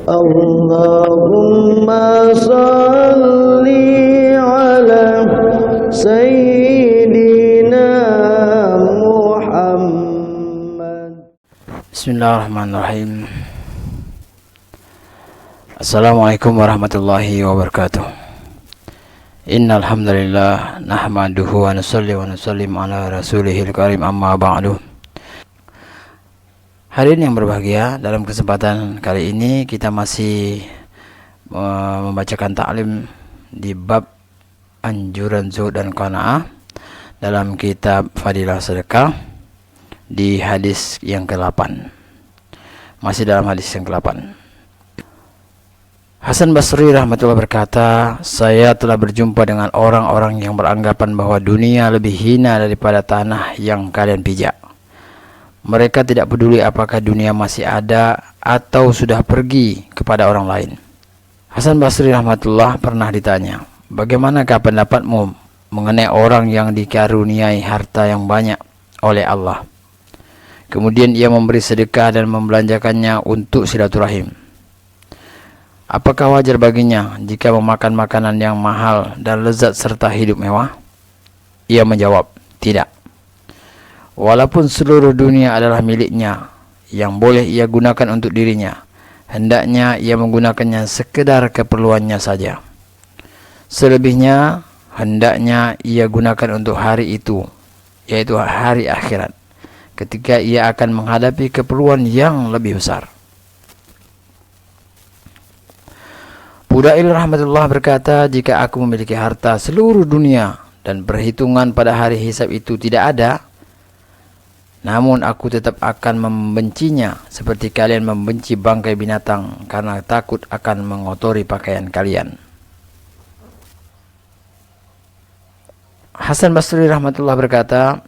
Allahumma salli ala Sayyidina Muhammad. Bismillahirrahmanirrahim. Assalamualaikum warahmatullahi wabarakatuh. Innal hamdalillah nahmaduhu wa nusalli wa nusallim ala rasulihil karim, amma ba'du. Hadirin yang berbahagia, dalam kesempatan kali ini kita masih membacakan ta'lim di bab anjuran zuhud dan qanaah dalam kitab Fadilah Sedekah di hadis yang ke-8. Masih dalam hadis yang ke-8. Hasan Basri rahmatullah berkata, saya telah berjumpa dengan orang-orang yang beranggapan bahwa dunia lebih hina daripada tanah yang kalian pijak. Mereka tidak peduli apakah dunia masih ada atau sudah pergi kepada orang lain. Hasan Basri rahmatullah pernah ditanya, bagaimanakah pendapatmu mengenai orang yang dikaruniai harta yang banyak oleh Allah, kemudian ia memberi sedekah dan membelanjakannya untuk silaturahim? Apakah wajar baginya jika memakan makanan yang mahal dan lezat serta hidup mewah? Ia menjawab, tidak. Walaupun seluruh dunia adalah miliknya yang boleh ia gunakan untuk dirinya, hendaknya ia menggunakannya sekedar keperluannya saja. Selebihnya hendaknya ia gunakan untuk hari itu, yaitu hari akhirat, ketika ia akan menghadapi keperluan yang lebih besar. Fudail rahmatullah berkata, jika aku memiliki harta seluruh dunia dan perhitungan pada hari hisab itu tidak ada, namun aku tetap akan membencinya seperti kalian membenci bangkai binatang karena takut akan mengotori pakaian kalian. Hasan Basri rahmatullah berkata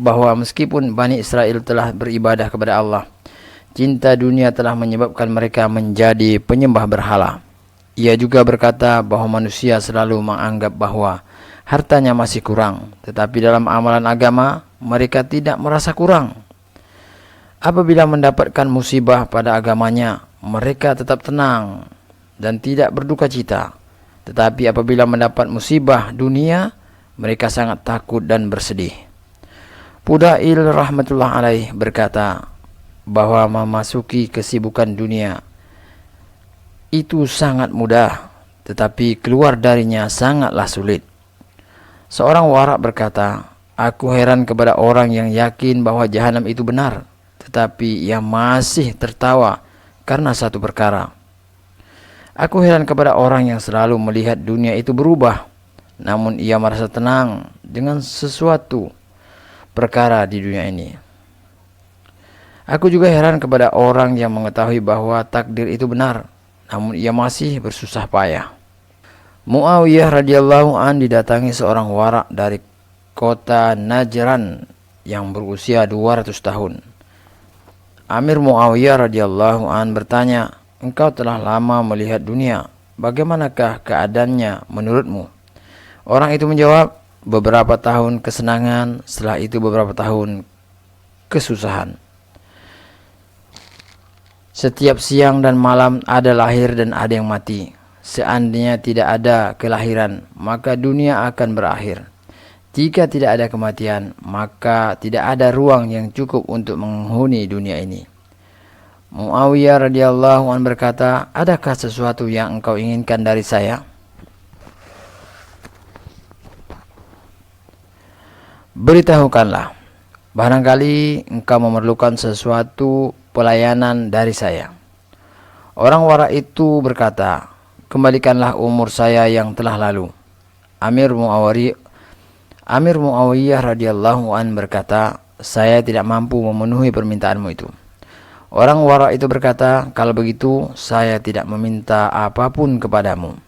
bahwa meskipun Bani Israel telah beribadah kepada Allah, cinta dunia telah menyebabkan mereka menjadi penyembah berhala. Ia juga berkata bahwa manusia selalu menganggap bahwa hartanya masih kurang, tetapi dalam amalan agama mereka tidak merasa kurang. Apabila mendapatkan musibah pada agamanya, mereka tetap tenang dan tidak berduka cita. Tetapi apabila mendapat musibah dunia, mereka sangat takut dan bersedih. Fudail rahmatullah alaih berkata bahwa memasuki kesibukan dunia itu sangat mudah, tetapi keluar darinya sangatlah sulit. Seorang warak berkata, aku heran kepada orang yang yakin bahwa jahanam itu benar, tetapi ia masih tertawa karena satu perkara. Aku heran kepada orang yang selalu melihat dunia itu berubah, namun ia merasa tenang dengan sesuatu perkara di dunia ini. Aku juga heran kepada orang yang mengetahui bahwa takdir itu benar, namun ia masih bersusah payah. Muawiyah radhiyallahu an didatangi seorang warak dari kota Najran yang berusia 200 tahun. Amir Muawiyah radhiyallahu an bertanya, engkau telah lama melihat dunia, bagaimanakah keadaannya menurutmu? Orang itu menjawab, beberapa tahun kesenangan, setelah itu beberapa tahun kesusahan. Setiap siang dan malam ada lahir dan ada yang mati. Seandainya tidak ada kelahiran, maka dunia akan berakhir. Jika tidak ada kematian, maka tidak ada ruang yang cukup untuk menghuni dunia ini. Muawiyah radhiyallahu anhu berkata, adakah sesuatu yang engkau inginkan dari saya? Beritahukanlah, barangkali engkau memerlukan sesuatu pelayanan dari saya. Orang warak itu berkata, kembalikanlah umur saya yang telah lalu. Amir Muawiyah radhiyallahu an berkata, saya tidak mampu memenuhi permintaanmu itu. Orang warak itu berkata, kalau begitu saya tidak meminta apapun kepadamu.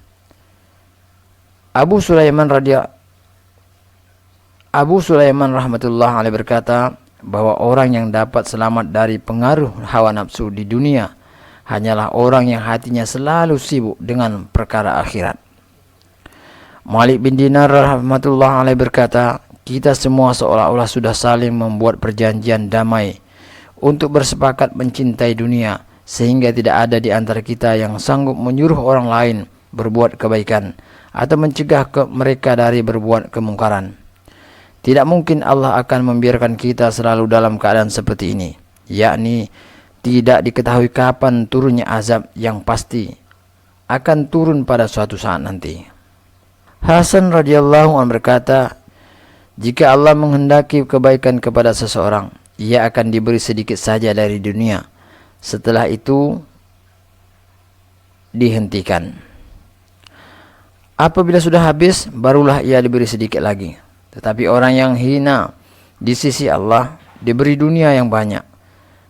Abu Sulaiman rahmatullah alaih berkata bahwa orang yang dapat selamat dari pengaruh hawa nafsu di dunia hanyalah orang yang hatinya selalu sibuk dengan perkara akhirat. Malik bin Dinar rahmatullah alaih berkata, kita semua seolah-olah sudah saling membuat perjanjian damai untuk bersepakat mencintai dunia sehingga tidak ada di antara kita yang sanggup menyuruh orang lain berbuat kebaikan atau mencegah mereka dari berbuat kemungkaran. Tidak mungkin Allah akan membiarkan kita selalu dalam keadaan seperti ini, yakni tidak diketahui kapan turunnya azab yang pasti akan turun pada suatu saat nanti. Hasan radhiyallahu anhu berkata, jika Allah menghendaki kebaikan kepada seseorang, ia akan diberi sedikit saja dari dunia. Setelah itu dihentikan. Apabila sudah habis, barulah ia diberi sedikit lagi. Tetapi orang yang hina di sisi Allah diberi dunia yang banyak.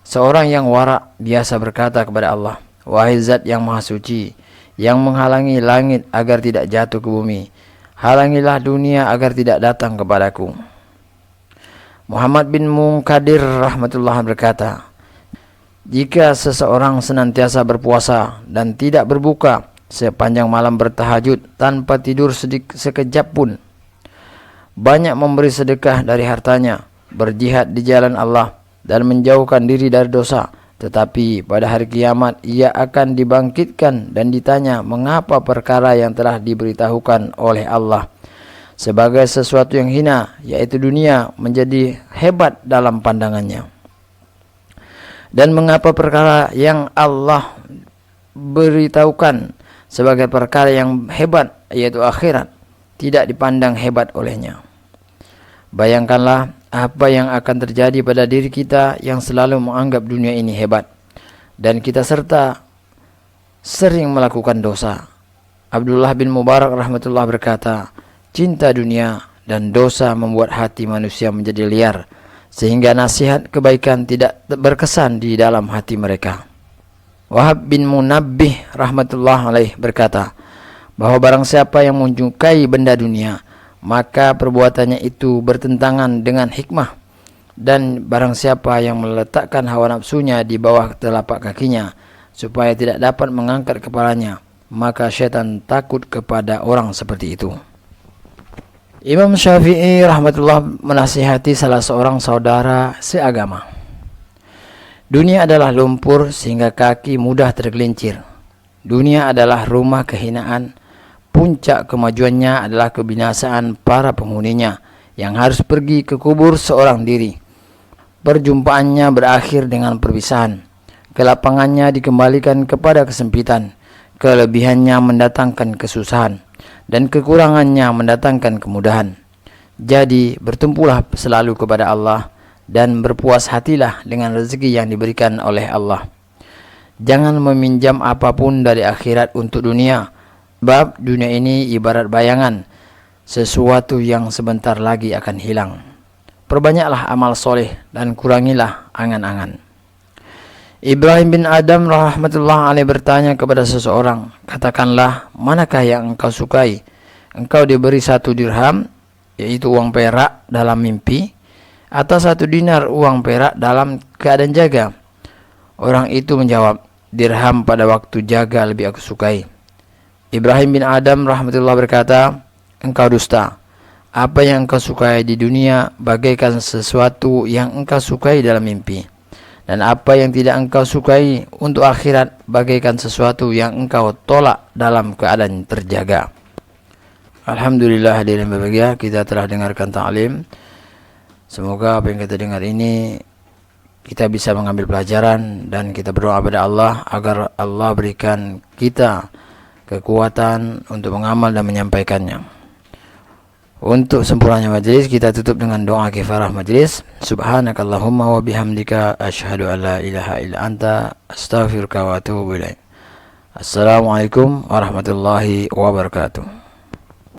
Seorang yang wara biasa berkata kepada Allah, wahai Zat yang Maha Suci, yang menghalangi langit agar tidak jatuh ke bumi, halangilah dunia agar tidak datang kepadaku. Muhammad bin Munkadir rahmatullah berkata, jika seseorang senantiasa berpuasa dan tidak berbuka, sepanjang malam bertahajud tanpa tidur sekejap pun, banyak memberi sedekah dari hartanya, berjihad di jalan Allah, dan menjauhkan diri dari dosa, tetapi pada hari kiamat ia akan dibangkitkan dan ditanya mengapa perkara yang telah diberitahukan oleh Allah sebagai sesuatu yang hina, yaitu dunia, menjadi hebat dalam pandangannya, dan mengapa perkara yang Allah beritahukan sebagai perkara yang hebat, yaitu akhirat, tidak dipandang hebat olehnya. Bayangkanlah apa yang akan terjadi pada diri kita yang selalu menganggap dunia ini hebat, dan kita serta sering melakukan dosa. Abdullah bin Mubarak rahmatullah berkata, cinta dunia dan dosa membuat hati manusia menjadi liar, sehingga nasihat kebaikan tidak berkesan di dalam hati mereka. Wahab bin Munabbih rahmatullah alaih berkata, bahwa barang siapa yang menyukai benda dunia, maka perbuatannya itu bertentangan dengan hikmah, dan barang siapa yang meletakkan hawa nafsunya di bawah telapak kakinya supaya tidak dapat mengangkat kepalanya, maka syaitan takut kepada orang seperti itu. Imam Syafi'i rahmatullah menasihati salah seorang saudara seagama. Dunia adalah lumpur sehingga kaki mudah tergelincir. Dunia adalah rumah kehinaan. Puncak kemajuannya adalah kebinasaan para penghuninya yang harus pergi ke kubur seorang diri. Perjumpaannya berakhir dengan perpisahan. Kelapangannya dikembalikan kepada kesempitan. Kelebihannya mendatangkan kesusahan, dan kekurangannya mendatangkan kemudahan. Jadi bertumpulah selalu kepada Allah dan berpuas hatilah dengan rezeki yang diberikan oleh Allah. Jangan meminjam apapun dari akhirat untuk dunia, sebab dunia ini ibarat bayangan, sesuatu yang sebentar lagi akan hilang. Perbanyaklah amal soleh dan kurangilah angan-angan. Ibrahim bin Adam rahmatullah alaih bertanya kepada seseorang, katakanlah, manakah yang engkau sukai? Engkau diberi 1 dirham, yaitu uang perak dalam mimpi, atau 1 dinar uang perak dalam keadaan jaga? Orang itu menjawab, dirham pada waktu jaga lebih aku sukai. Ibrahim bin Adam rahmatullah berkata, engkau dusta. Apa yang engkau sukai di dunia bagaikan sesuatu yang engkau sukai dalam mimpi, dan apa yang tidak engkau sukai untuk akhirat bagaikan sesuatu yang engkau tolak dalam keadaan terjaga. Alhamdulillah, hadirin berbahagia, kita telah dengarkan ta'lim. Semoga apa yang kita dengar ini kita bisa mengambil pelajaran, dan kita berdoa kepada Allah agar Allah berikan kita kekuatan untuk mengamal dan menyampaikannya. Untuk sempurnanya majelis, kita tutup dengan doa kifarah majelis. Subhanakallahumma wa bihamdika asyhadu an la ilaha illa anta astaghfiruka wa atubu ilaik. Assalamualaikum warahmatullahi wabarakatuh.